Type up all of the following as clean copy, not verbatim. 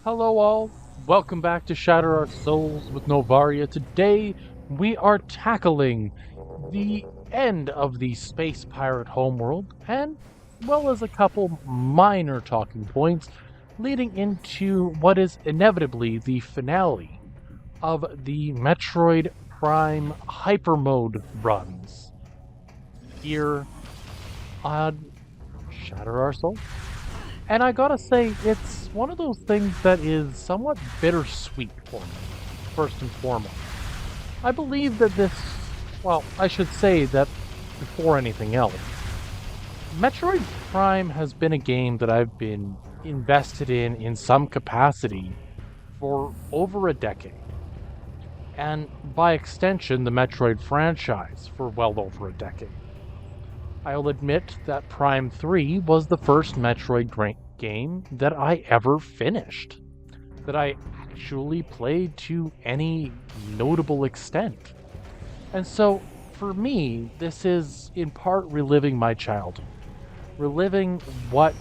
Hello all, welcome back to Shatter Our Souls with Novaria. Today we are tackling the end of the Space Pirate homeworld, and well as a couple minor talking points leading into what is inevitably the finale of the Metroid Prime Hypermode runs here on Shatter Our Souls. And I gotta say, it's one of those things that is somewhat bittersweet for me, first and foremost. I believe that I should say that before anything else, Metroid Prime has been a game that I've been invested in some capacity for over a decade. And by extension, the Metroid franchise for well over a decade. I'll admit that Prime 3 was the first Metroid game that I ever finished, that I actually played to any notable extent. And so, for me, this is in part reliving my childhood, reliving what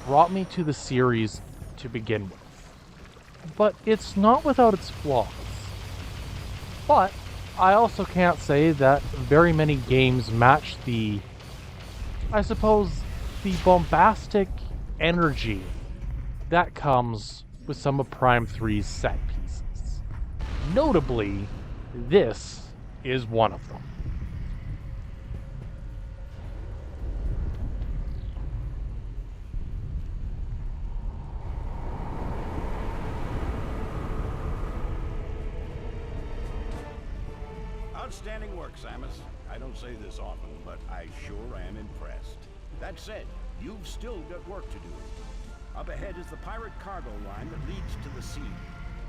brought me to the series to begin with. But it's not without its flaws. But I also can't say that very many games match the bombastic energy that comes with some of Prime 3's set pieces. Notably, this is one of them. Outstanding work, Samus. I don't say this often, but I sure am impressed. That said, you've still got work to do. Up ahead is the pirate cargo line that leads to the sea.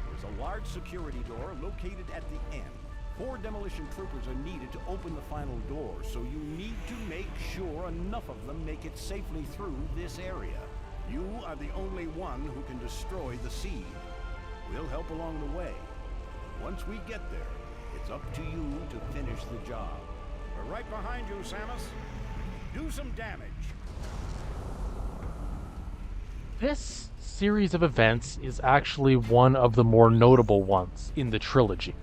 There's a large security door located at the end. 4 demolition troopers are needed to open the final door, so you need to make sure enough of them make it safely through this area. You are the only one who can destroy the seed. We'll help along the way. Once we get there, it's up to you to finish the job. We're right behind you, Samus. Do some damage. This series of events is actually one of the more notable ones in the trilogy.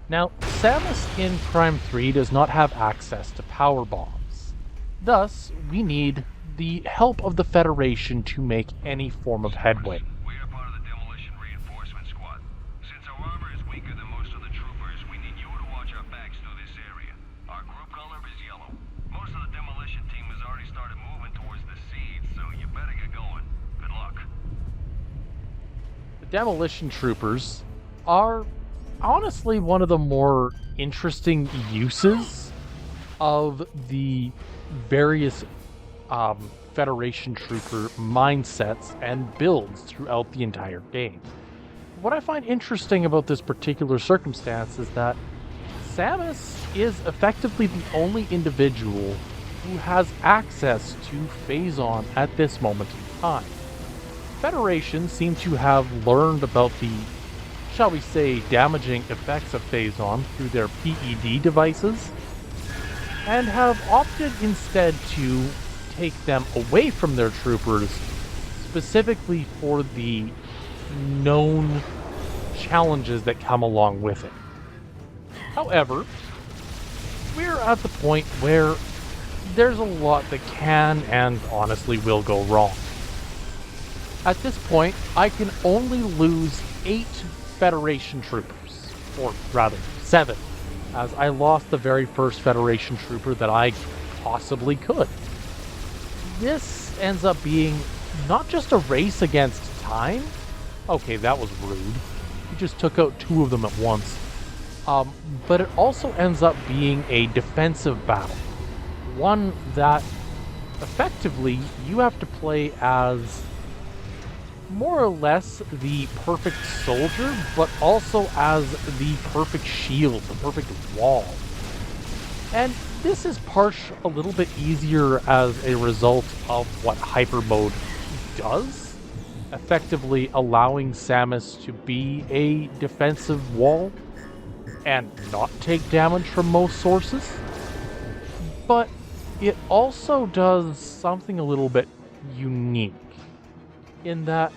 Now, Samus in Prime 3 does not have access to power bombs. Thus, we need the help of the Federation to make any form of headway. We are part of the demolition reinforcement squad. Since our armor is weaker than most of the troopers, we need you to watch our backs through this area. Our group color is yellow. Most of the demolition team has already started moving towards the seeds, so you better get going. Good luck. The demolition troopers are honestly one of the more interesting uses of the various Federation trooper mindsets and builds throughout the entire game. What I find interesting about this particular circumstance is that Samus is effectively the only individual who has access to Phazon at this moment in time. Federation seem to have learned about the, shall we say, damaging effects of Phazon through their PED devices, and have opted instead to take them away from their troopers, specifically for the known challenges that come along with it. However, we're at the point where there's a lot that can and honestly will go wrong. At this point, I can only lose 8 Federation troopers, or rather 7, as I lost the very first Federation trooper that I possibly could. This ends up being not just a race against time. Okay, that was rude. You just took out 2 of them at once. But it also ends up being a defensive battle. One that effectively you have to play as more or less the perfect soldier, but also as the perfect shield, the perfect wall. And this is a little bit easier as a result of what Hypermode does, effectively allowing Samus to be a defensive wall and not take damage from most sources. But it also does something a little bit unique in that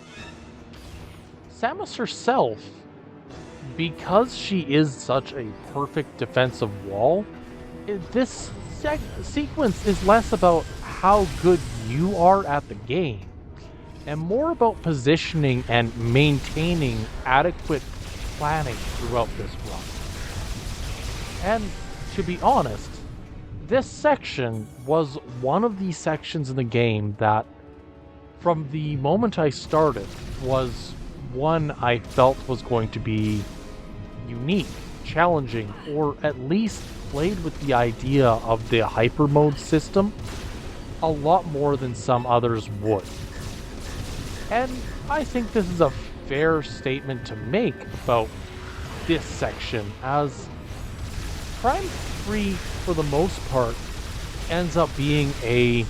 Samus herself, because she is such a perfect defensive wall, this sequence is less about how good you are at the game and more about positioning and maintaining adequate planning throughout this run. And to be honest, this section was one of the sections in the game that, from the moment I started, was one I felt was going to be unique, challenging, or at least played with the idea of the Hypermode system a lot more than some others would. And I think this is a fair statement to make about this section, as Prime 3, for the most part, ends up being a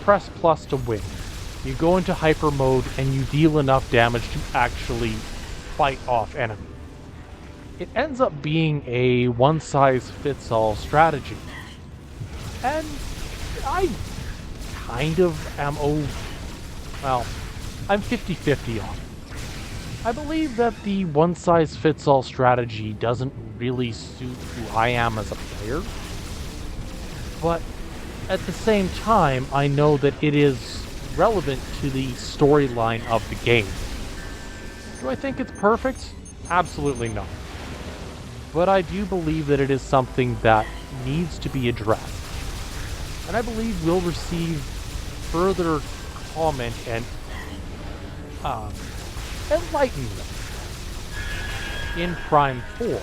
press plus to win. You go into hyper mode and you deal enough damage to actually fight off enemies. It ends up being a one-size-fits-all strategy. And I kind of am I'm 50-50 on it. I believe that the one-size-fits-all strategy doesn't really suit who I am as a player, but at the same time, I know that it is relevant to the storyline of the game. Do I think it's perfect? Absolutely not. But I do believe that it is something that needs to be addressed. And I believe we'll receive further comment and enlightenment in Prime 4.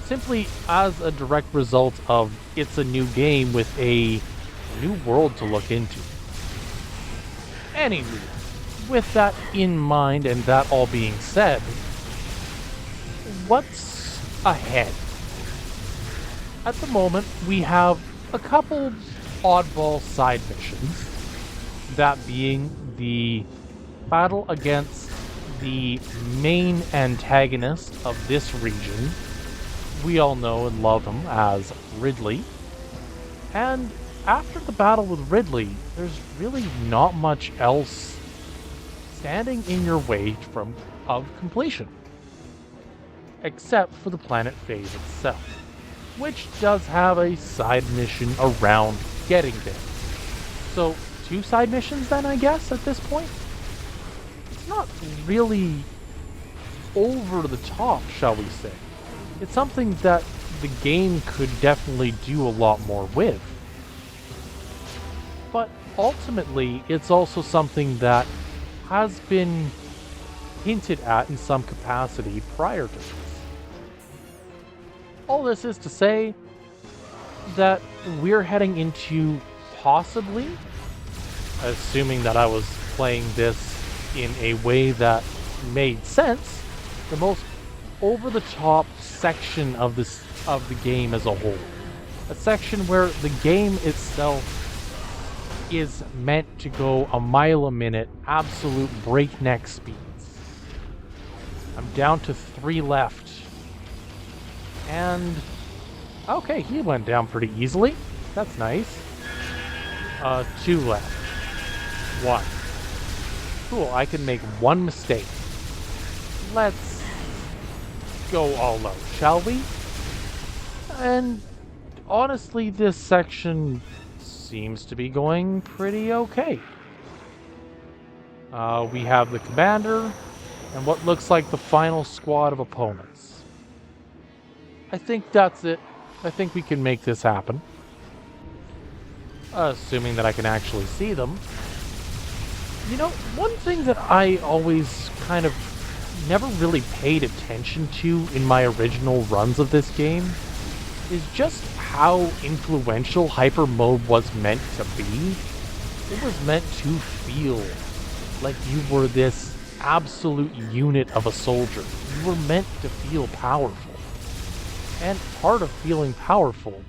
Simply as a direct result of it's a new game with a new world to look into. Anyway, with that in mind and that all being said, what's ahead? At the moment, we have a couple oddball side missions, that being the battle against the main antagonist of this region. We all know and love him as Ridley. And after the battle with Ridley, there's really not much else standing in your way of completion. Except for the planet phase itself, which does have a side mission around getting there. So, 2 side missions then, I guess, at this point? It's not really over the top, shall we say. It's something that the game could definitely do a lot more with. But ultimately, it's also something that has been hinted at in some capacity prior to this. All this is to say that we're heading into possibly, assuming that I was playing this in a way that made sense, the most over-the-top section of the game as a whole. A section where the game itself is meant to go a mile a minute, absolute breakneck speeds. I'm down to 3 left. And okay, he went down pretty easily. That's nice. 2 left. 1. Cool, I can make 1 mistake. Let's go all out, shall we? And honestly, this section seems to be going pretty okay. We have the commander and what looks like the final squad of opponents. I think that's it. I think we can make this happen. Assuming that I can actually see them. You know, one thing that I always kind of never really paid attention to in my original runs of this game is just how influential Hyper Mode was meant to be. It was meant to feel like you were this absolute unit of a soldier. You were meant to feel powerful. And part of feeling powerful,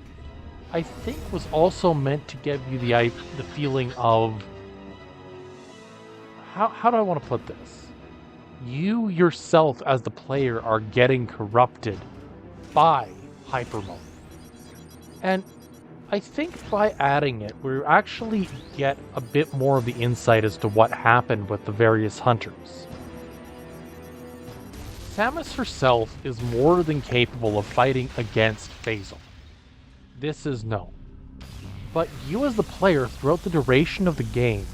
I think, was also meant to give you the feeling of... How do I want to put this? You yourself as the player are getting corrupted by Hyper Mode. And I think by adding it, we actually get a bit more of the insight as to what happened with the various hunters. Samus herself is more than capable of fighting against Phazon. This is known. But you as the player throughout the duration of the game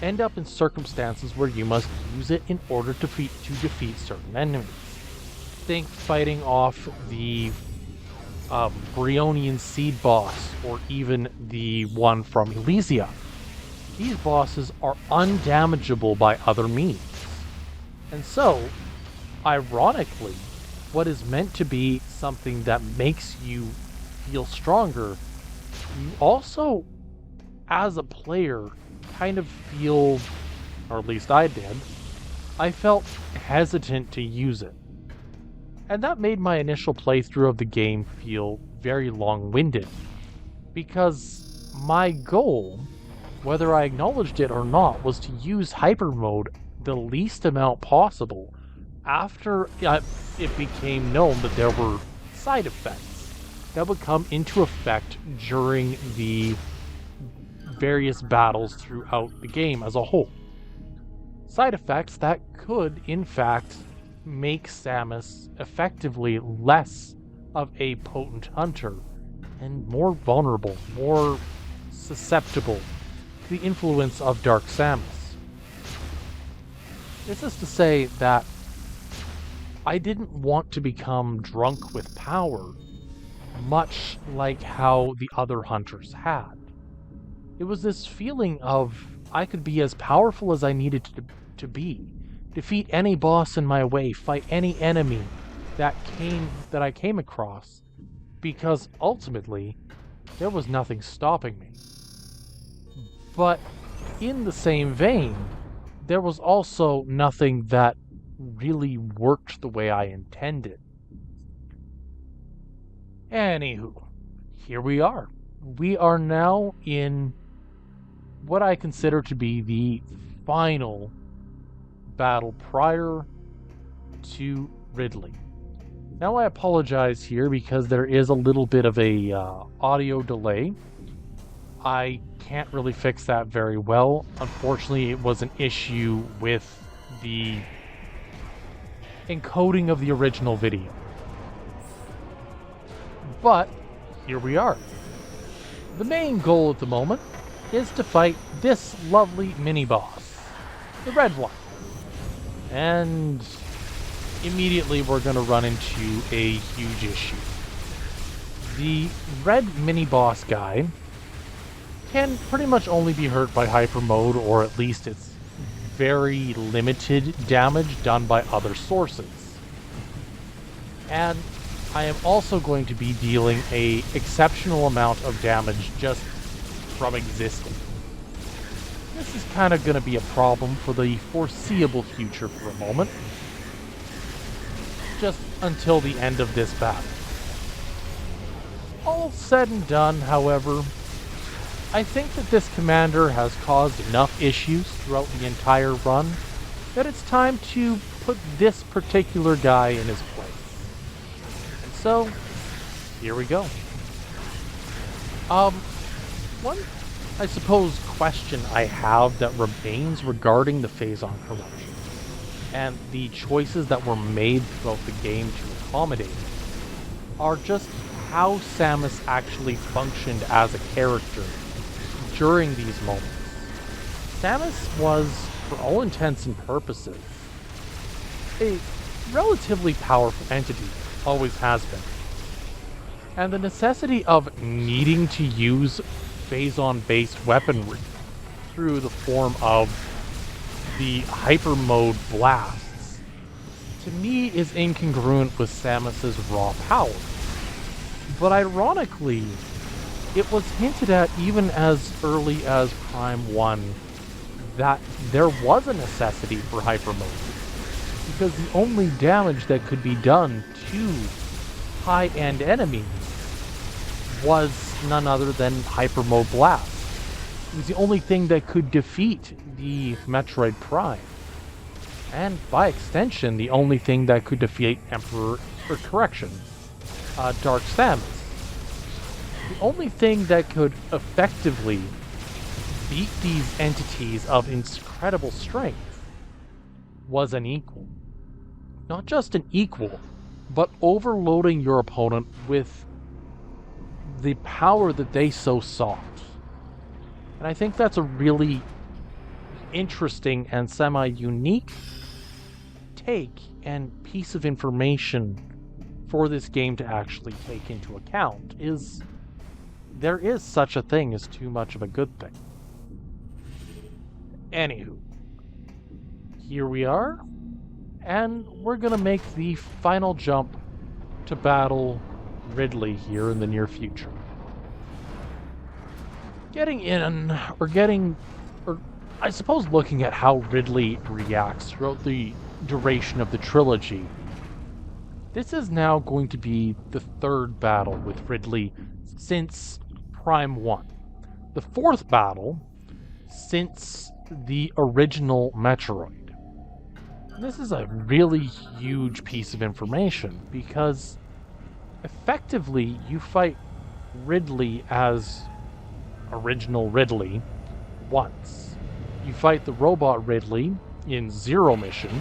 end up in circumstances where you must use it in order to defeat certain enemies. Think fighting off the Brionian Seed boss, or even the one from Elysia. These bosses are undamageable by other means. And so, ironically, what is meant to be something that makes you feel stronger, you also, as a player, kind of feel, or at least I did, I felt hesitant to use it. And that made my initial playthrough of the game feel very long-winded, because my goal, whether I acknowledged it or not, was to use Hypermode the least amount possible after it became known that there were side effects that would come into effect during the various battles throughout the game as a whole. Side effects that could, in fact, make Samus effectively less of a potent hunter and more vulnerable, more susceptible to the influence of Dark Samus. This is to say that I didn't want to become drunk with power, much like how the other hunters had. It was this feeling of I could be as powerful as I needed to be, defeat any boss in my way, fight any enemy that I came across, because ultimately there was nothing stopping me. But in the same vein, there was also nothing that really worked the way I intended. Anywho, here we are. We are now in what I consider to be the final battle prior to Ridley. Now I apologize here because there is a little bit of a audio delay. I can't really fix that very well. Unfortunately, it was an issue with the encoding of the original video. But here we are. The main goal at the moment is to fight this lovely mini-boss, the red one. And immediately we're going to run into a huge issue. The red mini-boss guy can pretty much only be hurt by Hypermode, or at least it's very limited damage done by other sources. And I am also going to be dealing an exceptional amount of damage just from existing. This is kind of going to be a problem for the foreseeable future for a moment. Just until the end of this battle. All said and done, however, I think that this commander has caused enough issues throughout the entire run that it's time to put this particular guy in his place. And so, here we go. One, I suppose, question I have that remains regarding the Phazon collection and the choices that were made throughout the game to accommodate it are just how Samus actually functioned as a character during these moments. Samus was, for all intents and purposes, a relatively powerful entity, always has been. And the necessity of needing to use Phazon-based weaponry through the form of the Hypermode blasts, to me is incongruent with Samus's raw power. But ironically, it was hinted at even as early as Prime 1 that there was a necessity for Hypermode, because the only damage that could be done to high-end enemies was none other than Hypermode Blast. It was the only thing that could defeat the Metroid Prime. And by extension, the only thing that could defeat Dark Samus. The only thing that could effectively beat these entities of incredible strength was an equal. not just an equal, but overloading your opponent with the power that they so sought. And I think that's a really interesting and semi-unique take and piece of information for this game to actually take into account, is there is such a thing as too much of a good thing. Anywho, here we are, and we're gonna make the final jump to battle Ridley here in the near future. I suppose looking at how Ridley reacts throughout the duration of the trilogy, this is now going to be the third battle with Ridley since Prime 1. The fourth battle since the original Metroid. This is a really huge piece of information because effectively you fight Ridley as original Ridley once. You fight the robot Ridley in Zero Mission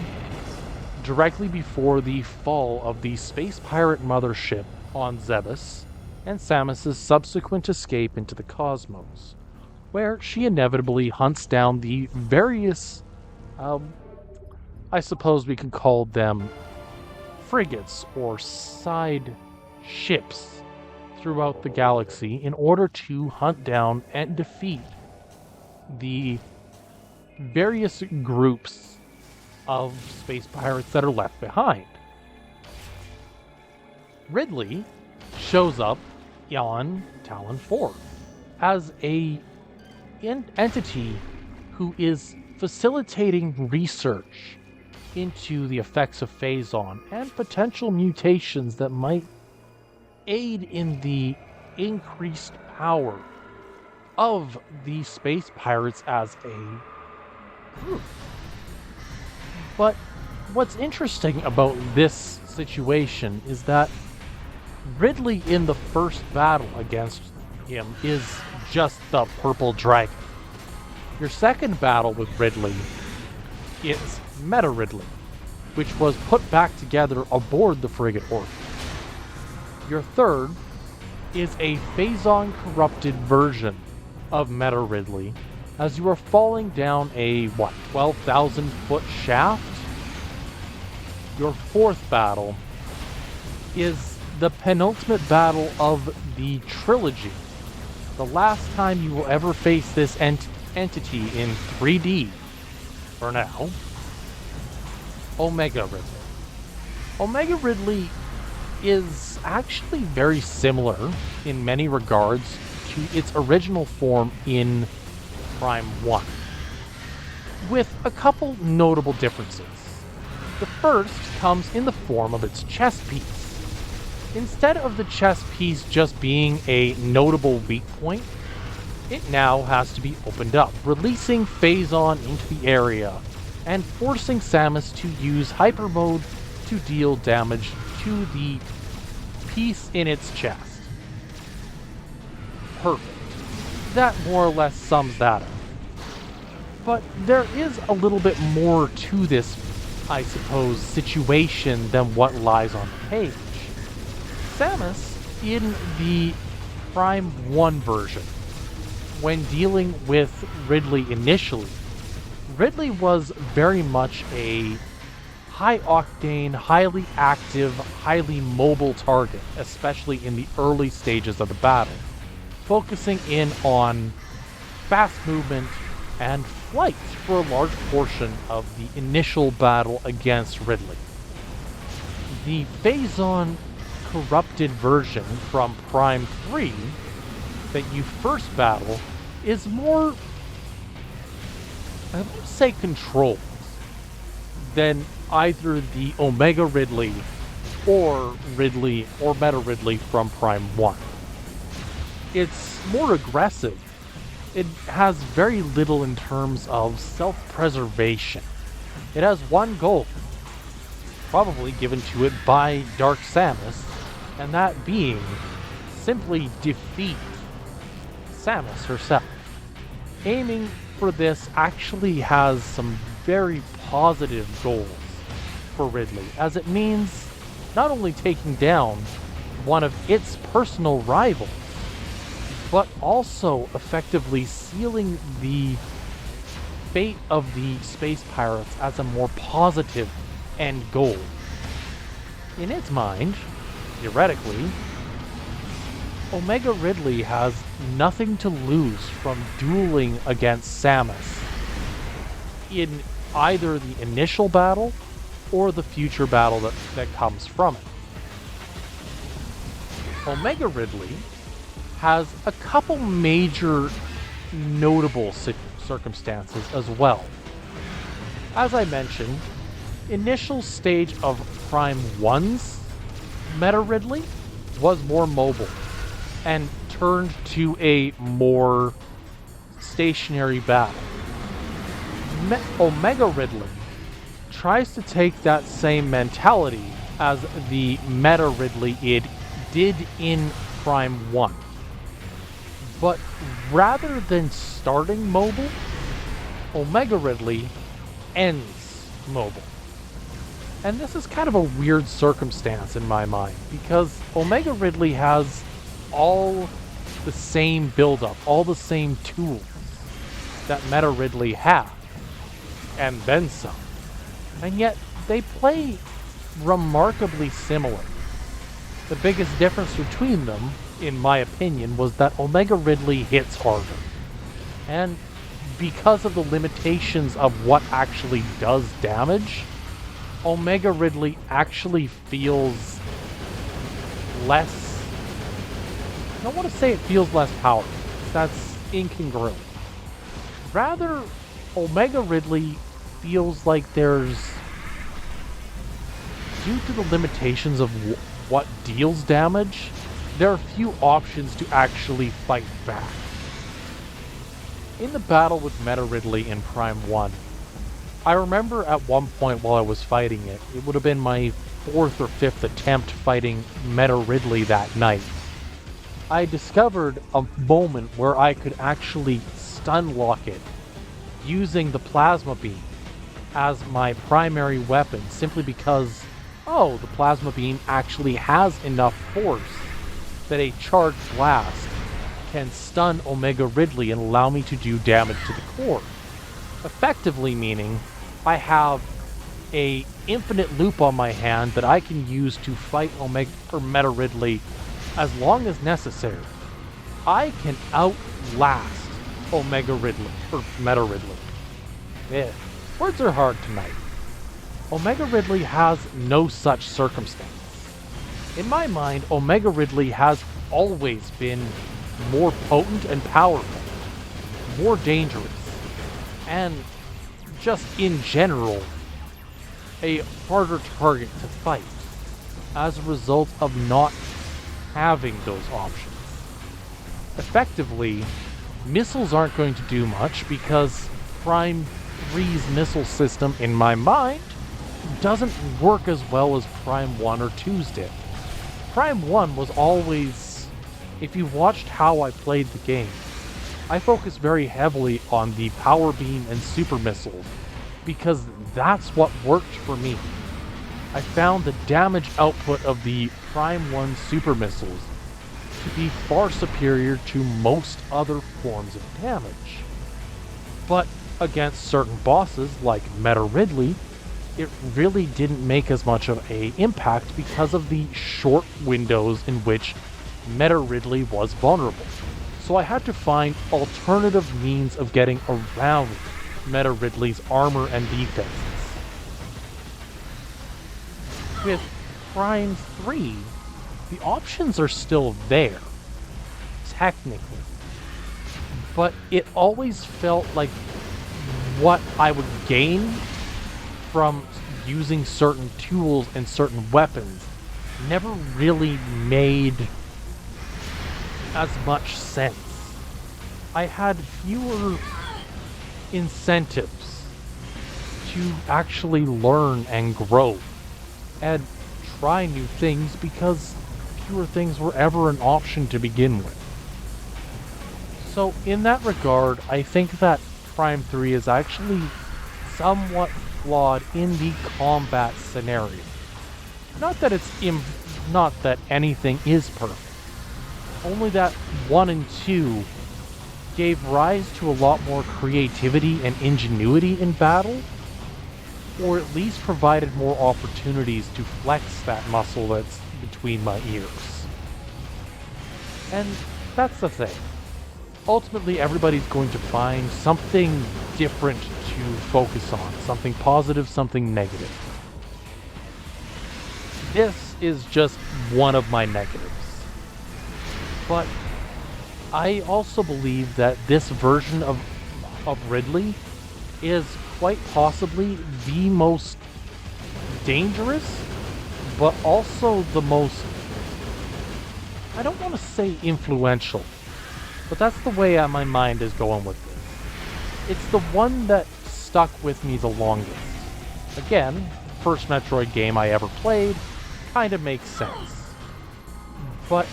directly before the fall of the space pirate mothership on Zebes and Samus's subsequent escape into the cosmos, where she inevitably hunts down the various, I suppose we can call them frigates or side ships throughout the galaxy in order to hunt down and defeat the various groups of space pirates that are left behind. Ridley shows up on Talon 4 as a entity who is facilitating research into the effects of Phazon and potential mutations that might aid in the increased power of the space pirates as a group. But what's interesting about this situation is that Ridley in the first battle against him is just the purple dragon. Your second battle with Ridley is Meta Ridley, which was put back together aboard the frigate Orphan. Your third is a Phazon corrupted version of Meta Ridley as you are falling down a, 12,000 foot shaft? Your fourth battle is the penultimate battle of the trilogy. The last time you will ever face this entity in 3D, for now, Omega Ridley. Omega Ridley is actually very similar in many regards to its original form in Prime 1, with a couple notable differences. The first comes in the form of its chest piece. Instead of the chest piece just being a notable weak point, it now has to be opened up, releasing Phazon into the area and forcing Samus to use Hypermode to deal damage to the piece in its chest. Perfect. That more or less sums that up. But there is a little bit more to this, I suppose, situation than what lies on the page. Samus, in the Prime 1 version, when dealing with Ridley initially, Ridley was very much a high-octane, highly active, highly mobile target, especially in the early stages of the battle, focusing in on fast movement and flight for a large portion of the initial battle against Ridley. The Phazon corrupted version from Prime 3 that you first battle is more, I would say, controlled than either the Omega Ridley or Meta Ridley from Prime 1. It's more aggressive. It has very little in terms of self-preservation. It has one goal, probably given to it by Dark Samus, and that being simply defeat Samus herself. Aiming for this actually has some very positive goals for Ridley, as it means not only taking down one of its personal rivals, but also effectively sealing the fate of the space pirates as a more positive end goal. In its mind, theoretically, Omega Ridley has nothing to lose from dueling against Samus in either the initial battle or the future battle that comes from it. Omega Ridley has a couple major notable circumstances as well. As I mentioned, initial stage of Prime 1's Meta Ridley was more mobile and turned to a more stationary battle. Omega Ridley tries to take that same mentality as the Meta Ridley it did in Prime 1. But rather than starting mobile, Omega Ridley ends mobile. And this is kind of a weird circumstance in my mind, because Omega Ridley has all the same build-up, all the same tools that Meta Ridley had, and then some. And yet, they play remarkably similar. The biggest difference between them, in my opinion, was that Omega Ridley hits harder. And because of the limitations of what actually does damage, Omega Ridley actually feels less... I don't want to say it feels less powerful. That's incongruent. Rather, Omega Ridley feels like there's... due to the limitations of what deals damage, there are few options to actually fight back. In the battle with Meta Ridley in Prime 1, I remember at one point while I was fighting it, it would have been my 4th or 5th attempt fighting Meta Ridley that night. I discovered a moment where I could actually stun lock it using the plasma beam as my primary weapon, simply because, oh, the plasma beam actually has enough force that a charged blast can stun Omega Ridley and allow me to do damage to the core. Effectively meaning I have a infinite loop on my hand that I can use to fight Meta Ridley as long as necessary. I can outlast Omega Ridley, or Meta Ridley. Yeah, words are hard tonight. Omega Ridley has no such circumstance. In my mind, Omega Ridley has always been more potent and powerful, more dangerous, and just in general, a harder target to fight as a result of not having those options. Effectively, missiles aren't going to do much because Prime 3's missile system, in my mind, doesn't work as well as Prime 1 or 2's did. Prime 1 was always, if you watched how I played the game, I focused very heavily on the power beam and super missiles because that's what worked for me. I found the damage output of the Prime 1 super missiles to be far superior to most other forms of damage. But against certain bosses like Meta Ridley, it really didn't make as much of an impact because of the short windows in which Meta Ridley was vulnerable. So I had to find alternative means of getting around Meta Ridley's armor and defenses. With Prime 3, the options are still there, technically. But it always felt like what I would gain from using certain tools and certain weapons never really made as much sense. I had fewer incentives to actually learn and grow and try new things because fewer things were ever an option to begin with. So in that regard, I think that Prime 3 is actually somewhat flawed in the combat scenario. Not that not that anything is perfect. Only that 1 and 2 gave rise to a lot more creativity and ingenuity in battle, or at least provided more opportunities to flex that muscle that's between my ears. And that's the thing. Ultimately, everybody's going to find something different to focus on. Something positive, something negative. This is just one of my negatives. But I also believe that this version of Ridley is quite possibly the most dangerous, but also the most, I don't want to say influential, but that's the way my mind is going with this. It's the one that stuck with me the longest. Again, first Metroid game I ever played, kind of makes sense. But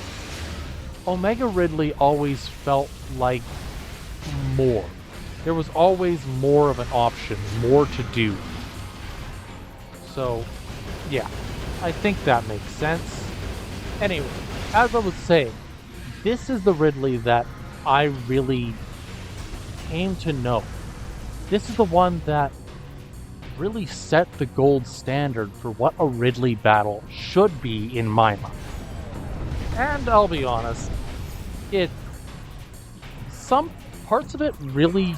Omega Ridley always felt like more. There was always more of an option, more to do. So, yeah, I think that makes sense. Anyway, as I was saying, this is the Ridley that I really came to know. This is the one that really set the gold standard for what a Ridley battle should be in my mind. And I'll be honest, some parts of it really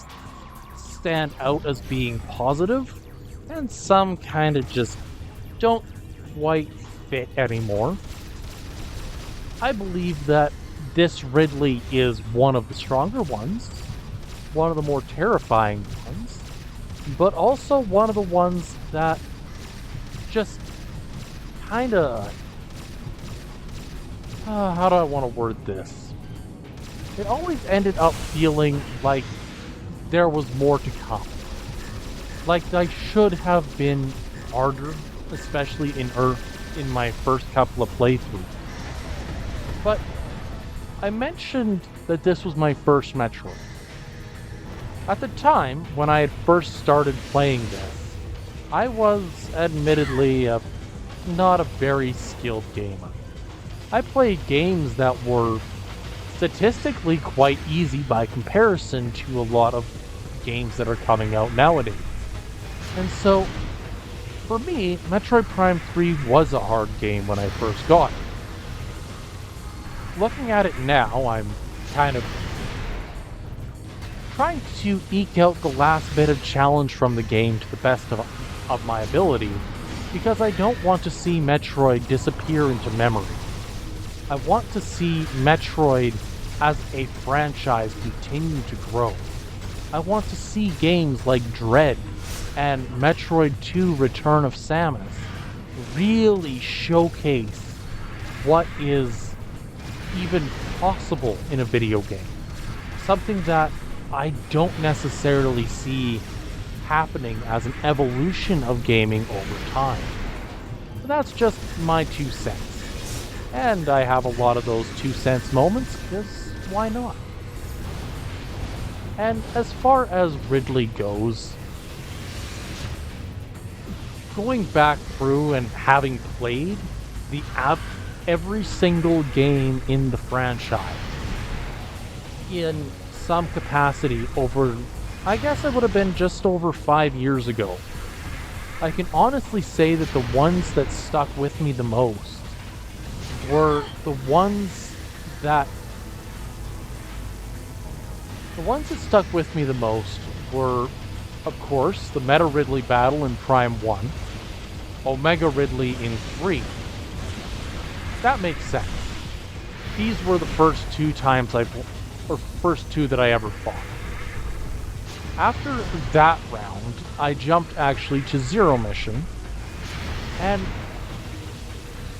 stand out as being positive, and some kind of just don't quite fit anymore. I believe that this Ridley is one of the stronger ones, one of the more terrifying ones, but also one of the ones that just kind of... how do I want to word this? It always ended up feeling like there was more to come. Like I should have been harder, especially in my first couple of playthroughs. But I mentioned that this was my first Metroid. At the time, when I had first started playing this, I was admittedly not a very skilled gamer. I played games that were statistically quite easy by comparison to a lot of games that are coming out nowadays. And so, for me, Metroid Prime 3 was a hard game when I first got it. Looking at it now, I'm kind of trying to eke out the last bit of challenge from the game to the best of my ability, because I don't want to see Metroid disappear into memory. I want to see Metroid as a franchise continue to grow. I want to see games like Dread and Metroid 2 Return of Samus really showcase what is even possible in a video game. Something that I don't necessarily see happening as an evolution of gaming over time. But that's just my 2 cents. And I have a lot of those 2 cents moments, because why not? And as far as Ridley goes, going back through and having played every single game in the franchise in some capacity over, I guess it would have been just over 5 years ago, I can honestly say that the ones that stuck with me the most were the ones that stuck with me the most were, of course, the Meta Ridley battle in Prime 1, Omega Ridley in 3. That makes sense. These were the first 2 times first 2 that I ever fought. After that round, I jumped actually to Zero Mission, and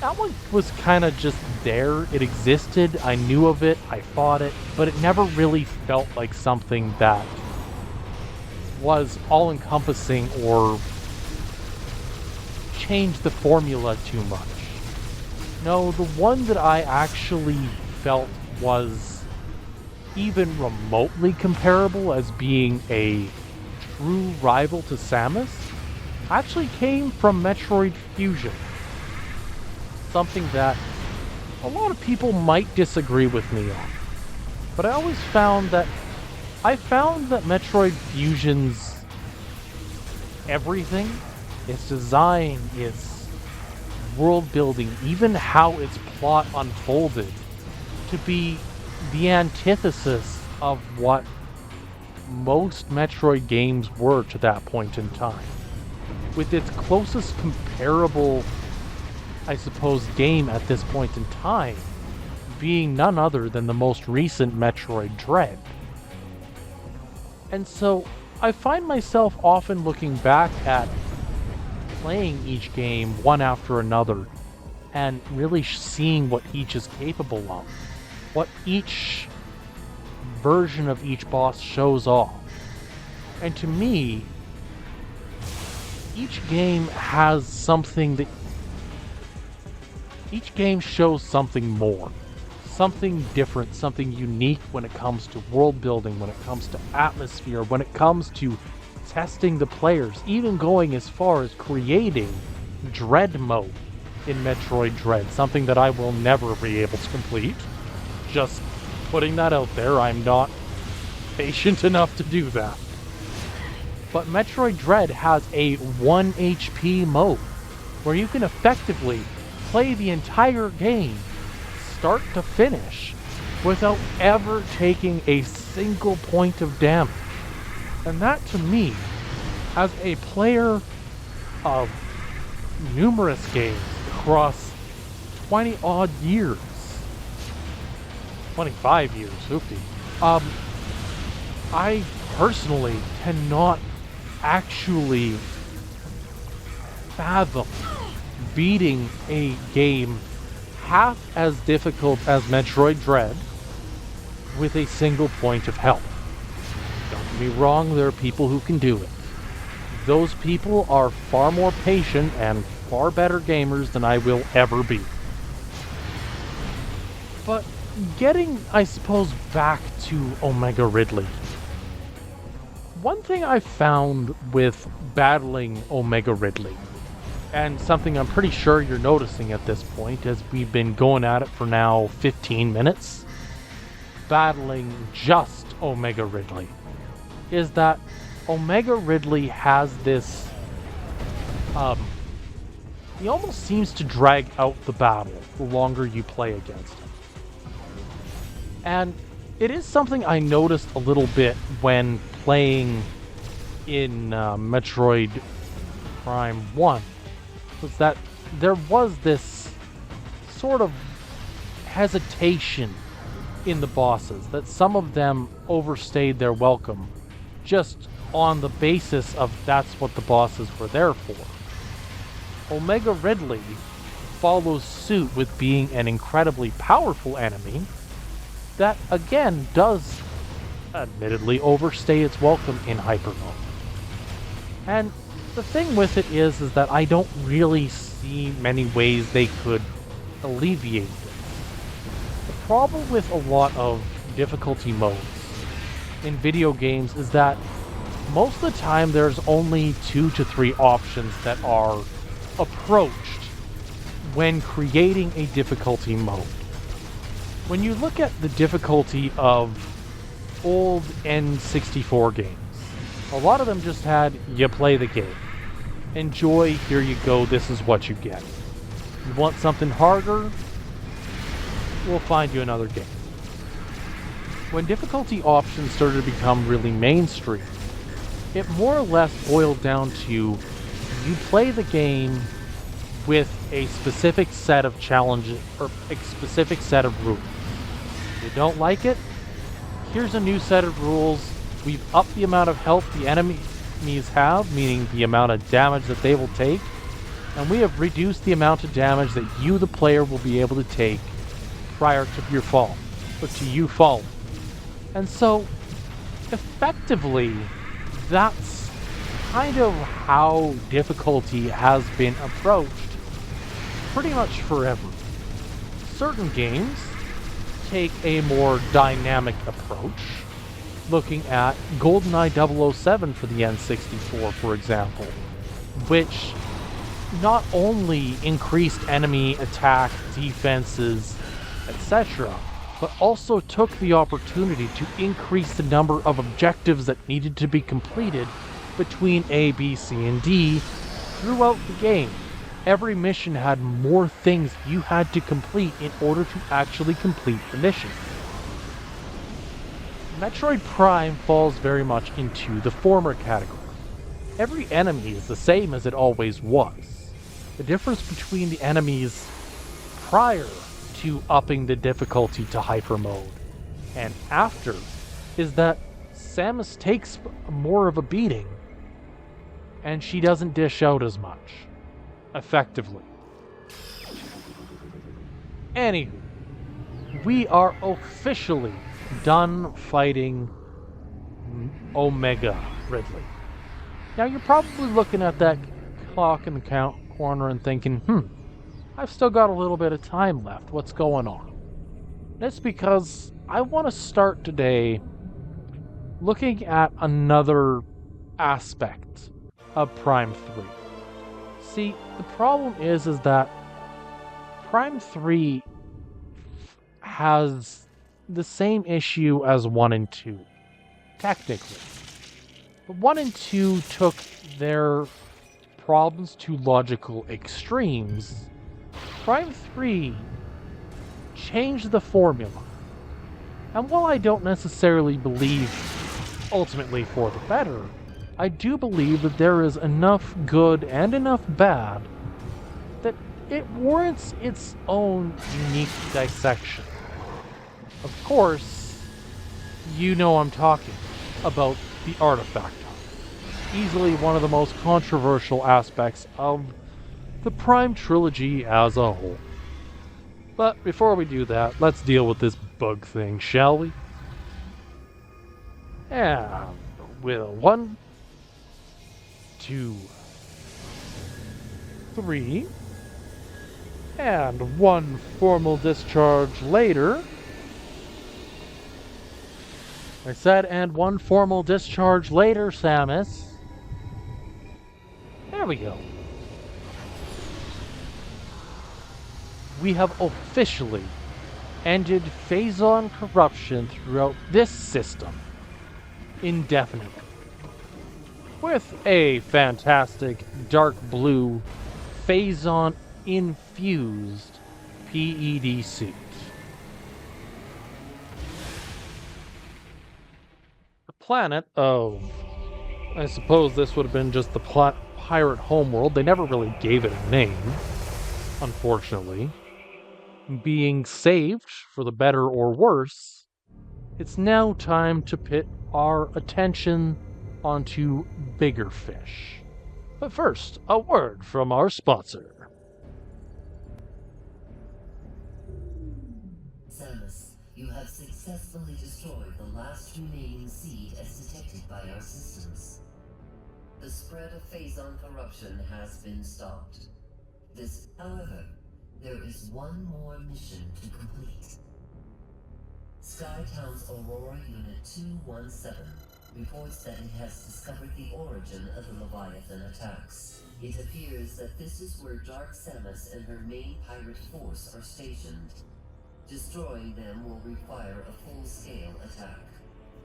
that one was kind of just there. It existed, I knew of it, I fought it, but it never really felt like something that was all-encompassing or changed the formula too much. No, the one that I actually felt was even remotely comparable as being a true rival to Samus, actually came from Metroid Fusion. Something that a lot of people might disagree with me on. But I always found that Metroid Fusion's everything, its design, its world building, even how its plot unfolded, to be the antithesis of what most Metroid games were to that point in time. With its closest comparable, I suppose, game at this point in time being none other than the most recent Metroid Dread. And so I find myself often looking back at playing each game one after another and really seeing what each is capable of, what each version of each boss shows off. And to me, each game has something that... Each game shows something more. Something different, something unique when it comes to world building, when it comes to atmosphere, when it comes to testing the players, even going as far as creating Dread mode in Metroid Dread, something that I will never be able to complete. Just putting that out there, I'm not patient enough to do that. But Metroid Dread has a 1 HP mode, where you can effectively play the entire game, start to finish, without ever taking a single point of damage. And that, to me, as a player of numerous games across 20-odd years, 25 years, hoopty, I personally cannot actually fathom beating a game half as difficult as Metroid Dread with a single point of health. Don't get me wrong, there are people who can do it. Those people are far more patient and far better gamers than I will ever be. But getting, I suppose, back to Omega Ridley, one thing I found with battling Omega Ridley, and something I'm pretty sure you're noticing at this point, as we've been going at it for now 15 minutes, battling just Omega Ridley, is that Omega Ridley has this, he almost seems to drag out the battle the longer you play against him. And it is something I noticed a little bit when playing in Metroid Prime 1, was that there was this sort of hesitation in the bosses, that some of them overstayed their welcome just on the basis of that's what the bosses were there for. Omega Ridley follows suit with being an incredibly powerful enemy that, again, does admittedly overstay its welcome in Hypermode. And the thing with it is that I don't really see many ways they could alleviate this. The problem with a lot of difficulty modes in video games is that most of the time there's only 2 to 3 options that are approached when creating a difficulty mode. When you look at the difficulty of old N64 games, a lot of them just had, you play the game. Enjoy, here you go, this is what you get. You want something harder? We'll find you another game. When difficulty options started to become really mainstream, it more or less boiled down to, you play the game with a specific set of challenges, or a specific set of rules. You don't like it? Here's a new set of rules. We've upped the amount of health the enemies have, meaning the amount of damage that they will take, and we have reduced the amount of damage that you, the player, will be able to take prior to your fall, or to you falling. And so, effectively, that's kind of how difficulty has been approached pretty much forever. Certain games take a more dynamic approach, looking at GoldenEye 007 for the N64, for example, which not only increased enemy attack, defenses, etc., but also took the opportunity to increase the number of objectives that needed to be completed between A, B, C, and D throughout the game. Every mission had more things you had to complete in order to actually complete the mission. Metroid Prime falls very much into the former category. Every enemy is the same as it always was. The difference between the enemies prior to upping the difficulty to Hypermode and after is that Samus takes more of a beating and she doesn't dish out as much effectively. Anywho, we are officially done fighting Omega Ridley. Now you're probably looking at that clock in the corner and thinking, I've still got a little bit of time left. What's going on? That's because I want to start today looking at another aspect of Prime 3. See, the problem is that Prime 3 has the same issue as 1 and 2, technically. But 1 and 2 took their problems to logical extremes. Prime 3 changed the formula. And while I don't necessarily believe ultimately for the better, I do believe that there is enough good and enough bad that it warrants its own unique dissection. Of course, you know I'm talking about the artifact. Easily one of the most controversial aspects of the Prime trilogy as a whole. But before we do that, let's deal with this bug thing, shall we? And with a 1, 2, 3, and 1 formal discharge later. I said, and 1 formal discharge later, Samus. There we go. We have officially ended Phazon corruption throughout this system indefinitely. With a fantastic dark blue Phazon infused PED suit. The planet of, I suppose this would have been just the pirate homeworld. They never really gave it a name, unfortunately. Being saved, for the better or worse, it's now time to pit our attention onto bigger fish. But first, a word from our sponsor. Samus, you have successfully destroyed the last remaining seed as detected by our systems. The spread of Phazon corruption has been stopped. However, there is one more mission to complete. Skytown's Aurora Unit 217 reports that it has discovered the origin of the Leviathan attacks. It appears that this is where Dark Samus and her main pirate force are stationed. Destroying them will require a full-scale attack.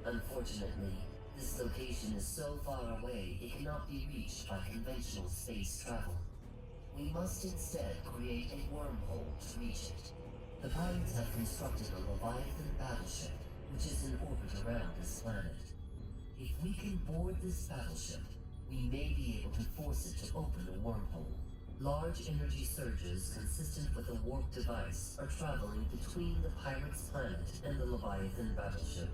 Unfortunately, this location is so far away it cannot be reached by conventional space travel. We must instead create a wormhole to reach it. The pirates have constructed a Leviathan battleship, which is in orbit around this planet. If we can board this battleship, we may be able to force it to open a wormhole. Large energy surges consistent with a warp device are traveling between the pirates' planet and the Leviathan battleship.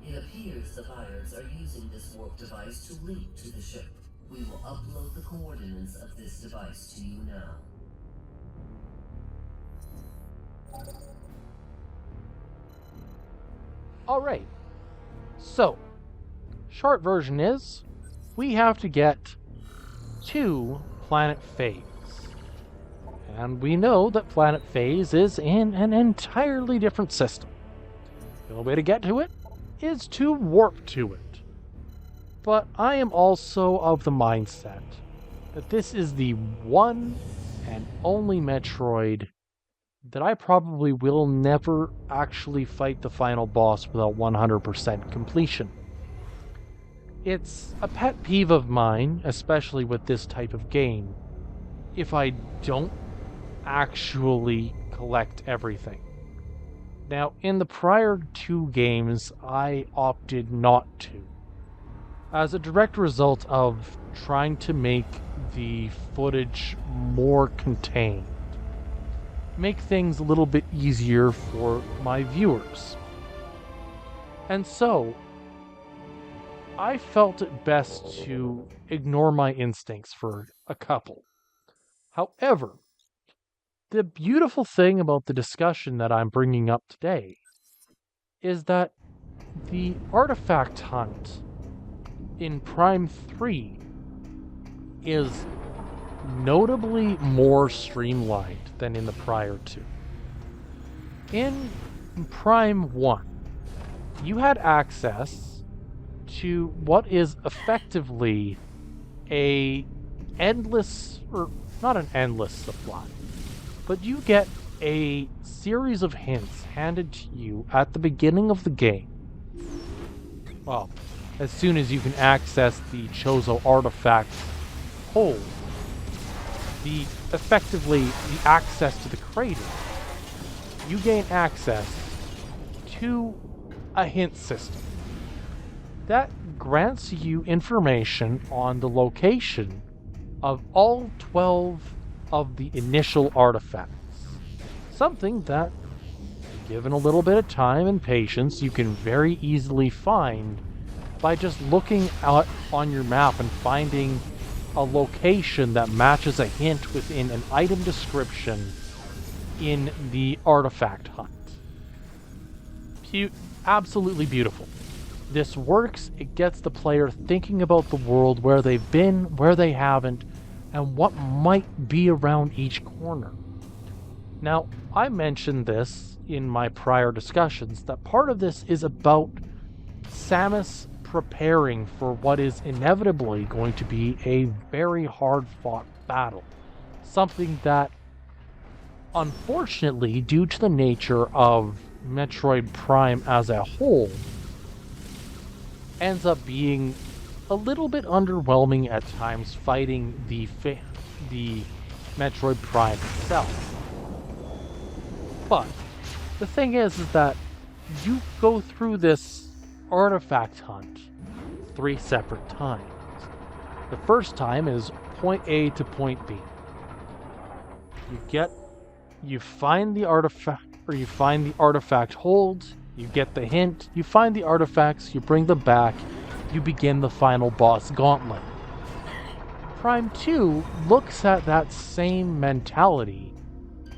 It appears the pirates are using this warp device to link to the ship. We will upload the coordinates of this device to you now. Alright, so, short version is, we have to get to Planet Phase. And we know that Planet Phase is in an entirely different system. The only way to get to it is to warp to it. But I am also of the mindset that this is the one and only Metroid that I probably will never actually fight the final boss without 100% completion. It's a pet peeve of mine, especially with this type of game, if I don't actually collect everything. Now, in the prior 2 games, I opted not to, as a direct result of trying to make the footage more contained, make things a little bit easier for my viewers. And so, I felt it best to ignore my instincts for a couple. However, the beautiful thing about the discussion that I'm bringing up today is that the artifact hunt in Prime 3 is notably more streamlined than in the prior 2. In Prime 1, you had access to what is effectively a endless, or not an endless supply, but you get a series of hints handed to you at the beginning of the game. Well, as soon as you can access the Chozo artifact hold, effectively the access to the crater, you gain access to a hint system that grants you information on the location of all 12 of the initial artifacts. Something that, given a little bit of time and patience, you can very easily find by just looking out on your map and finding a location that matches a hint within an item description in the artifact hunt. Absolutely beautiful. This works, it gets the player thinking about the world, where they've been, where they haven't, and what might be around each corner. Now, I mentioned this in my prior discussions, that part of this is about Samus preparing for what is inevitably going to be a very hard-fought battle. Something that, unfortunately, due to the nature of Metroid Prime as a whole, ends up being a little bit underwhelming at times, fighting the Metroid Prime itself. But the thing is that you go through this artifact hunt 3 separate times. The first time is point A to point B. You find the artifact, or you find the artifact hold, you get the hint, you find the artifacts, you bring them back, you begin the final boss gauntlet. Prime 2 looks at that same mentality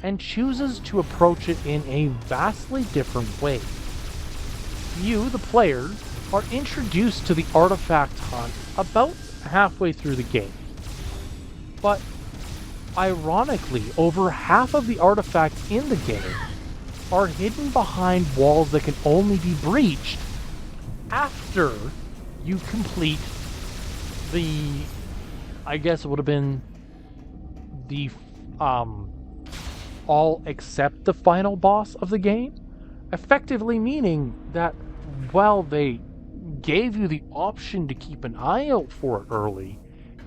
and chooses to approach it in a vastly different way. You, the player, are introduced to the artifact hunt about halfway through the game. But ironically, over half of the artifacts in the game are hidden behind walls that can only be breached after you complete I guess it would have been the all except the final boss of the game, effectively meaning that while they gave you the option to keep an eye out for it early,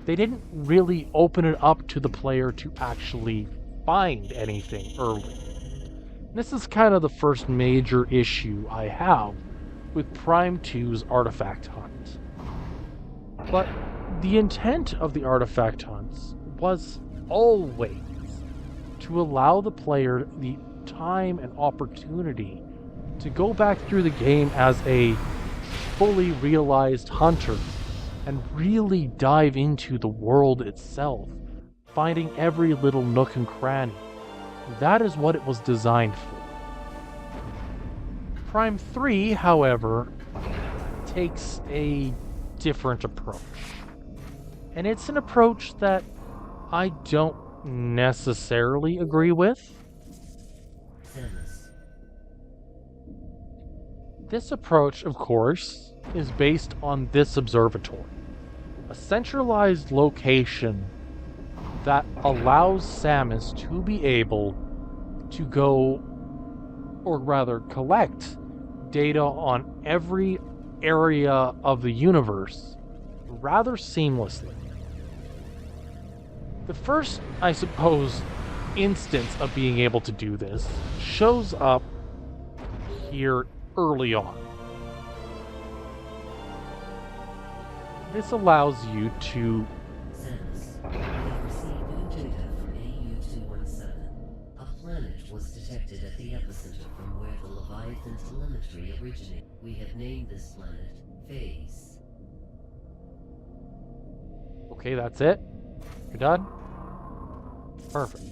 they didn't really open it up to the player to actually find anything early. This is kind of the first major issue I have with Prime 2's artifact hunt. But the intent of the artifact hunts was always to allow the player the time and opportunity to go back through the game as a fully realized hunter and really dive into the world itself, finding every little nook and cranny. That is what it was designed for. Prime 3, however, takes a different approach. And it's an approach that I don't necessarily agree with. This approach, of course, is based on this observatory, a centralized location that allows Samus to be able to go, or rather collect, data on every area of the universe rather seamlessly. The first, I suppose, instance of being able to do this shows up here early on. This allows you to Samus, we have received new data from AU-217. A planet was detected at the epicenter from where the Leviathan telemetry originated. We have named this planet Phase. Okay, that's it. You're done? Perfect.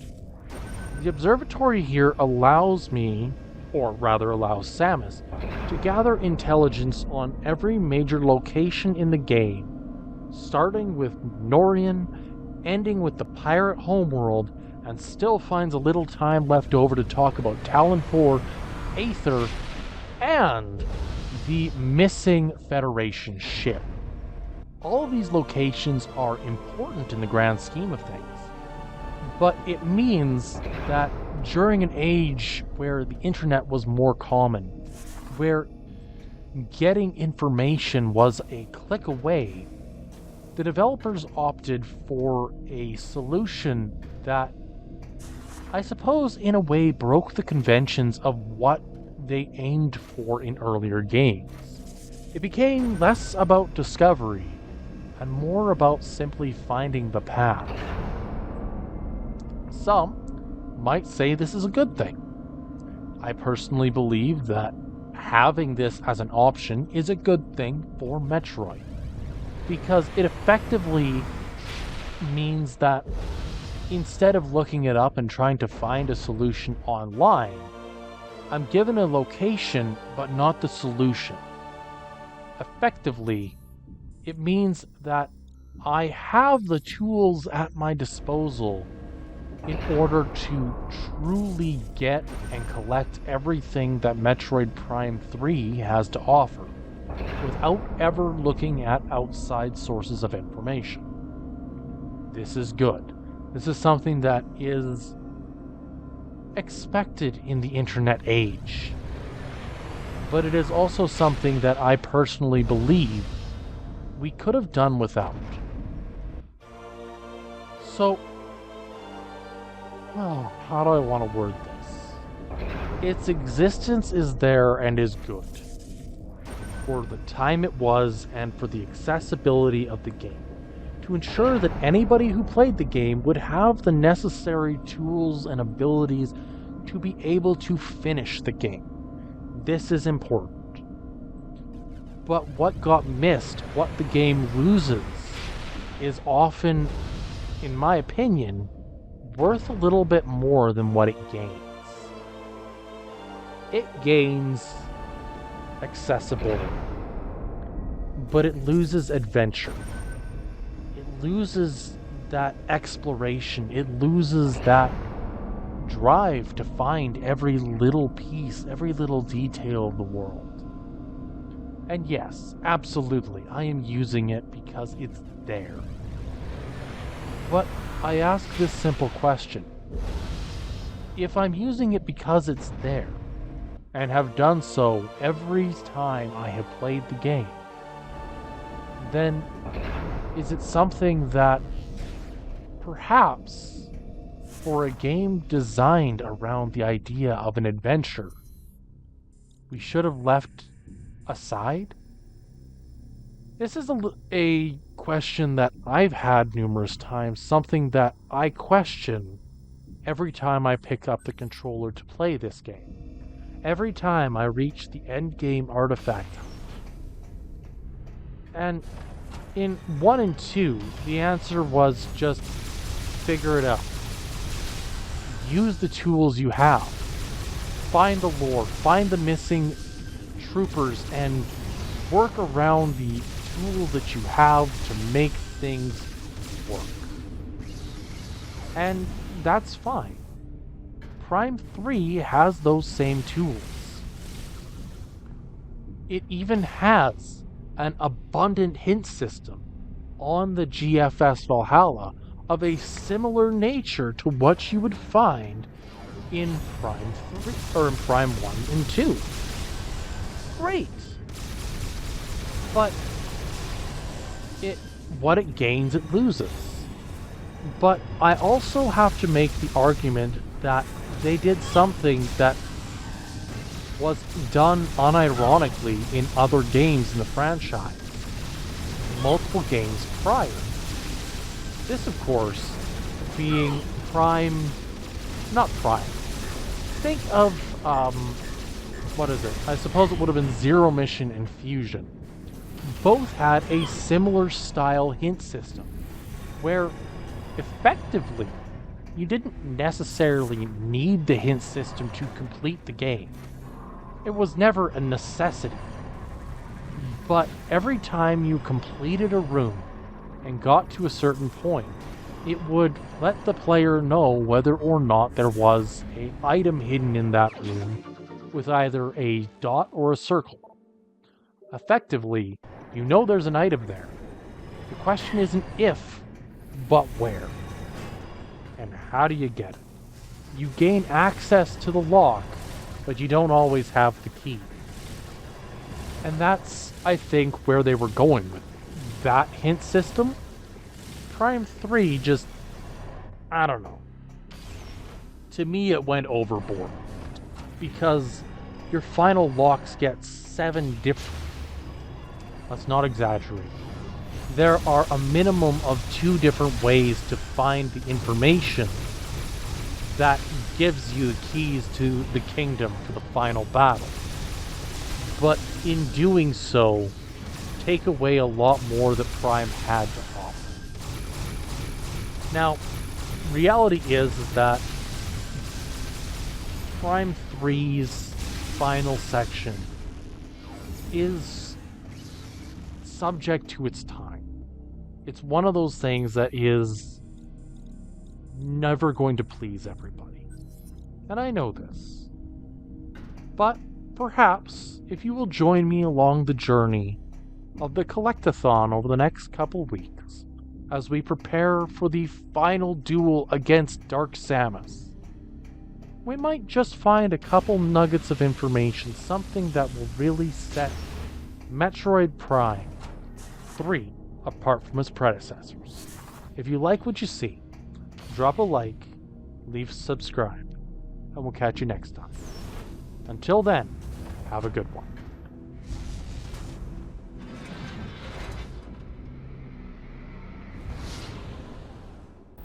The observatory here allows me, or rather allows Samus, to gather intelligence on every major location in the game, starting with Norian, ending with the pirate homeworld, and still finds a little time left over to talk about Talon 4, Aether, and the missing Federation ship. All of these locations are important in the grand scheme of things, but it means that during an age where the internet was more common, where getting information was a click away, the developers opted for a solution that, I suppose, in a way broke the conventions of what they aimed for in earlier games. It became less about discovery and more about simply finding the path. Some might say this is a good thing. I personally believe that having this as an option is a good thing for Metroid, because it effectively means that instead of looking it up and trying to find a solution online, I'm given a location but not the solution. Effectively, it means that I have the tools at my disposal in order to truly get and collect everything that Metroid Prime 3 has to offer, without ever looking at outside sources of information. This is good. This is something that is expected in the internet age. But it is also something that I personally believe we could have done without. So, well, how do I want to word this? Its existence is there and is good, for the time it was and for the accessibility of the game, to ensure that anybody who played the game would have the necessary tools and abilities to be able to finish the game. This is important. But what got missed, what the game loses, is often, in my opinion, worth a little bit more than what it gains. It gains accessibility, but it loses adventure. It loses that exploration. It loses that drive to find every little piece, every little detail of the world. And yes, absolutely, I am using it because it's there. But I ask this simple question. If I'm using it because it's there, and have done so every time I have played the game, then is it something that perhaps for a game designed around the idea of an adventure, we should have left aside? This is a question that I've had numerous times, something that I question every time I pick up the controller to play this game. Every time I reach the end game artifact. And in 1 and 2, the answer was just figure it out. Use the tools you have. Find the lore, find the missing troopers, and work around the tools that you have to make things work. And that's fine. Prime 3 has those same tools. It even has an abundant hint system on the GFS Valhalla of a similar nature to what you would find in Prime 3 or in Prime 1 and 2. Great. But what it gains, it loses. But I also have to make the argument that they did something that was done unironically in other games in the franchise. Multiple games prior. This, of course, being not Prime. Think of, what is it? I suppose it would have been Zero Mission and Fusion. Both had a similar style hint system, where effectively you didn't necessarily need the hint system to complete the game. It was never a necessity. But every time you completed a room and got to a certain point, it would let the player know whether or not there was an item hidden in that room with either a dot or a circle. Effectively, you know there's an item there. The question isn't if, but where. And how do you get it? You gain access to the lock, but you don't always have the key. And that's, I think, where they were going with that hint system. Prime 3 just, I don't know. To me, it went overboard. Because your final locks get 7 different. Let's not exaggerate. There are a minimum of 2 different ways to find the information that gives you the keys to the kingdom for the final battle. But in doing so, take away a lot more that Prime had to offer. Now, reality is that Prime 3's final section is subject to its time. It's one of those things that is never going to please everybody. And I know this. But perhaps, if you will join me along the journey of the Collectathon over the next couple weeks, as we prepare for the final duel against Dark Samus, we might just find a couple nuggets of information, something that will really set Metroid Prime 3 apart from its predecessors. If you like what you see, drop a like, leave a subscribe, and we'll catch you next time. Until then, have a good one.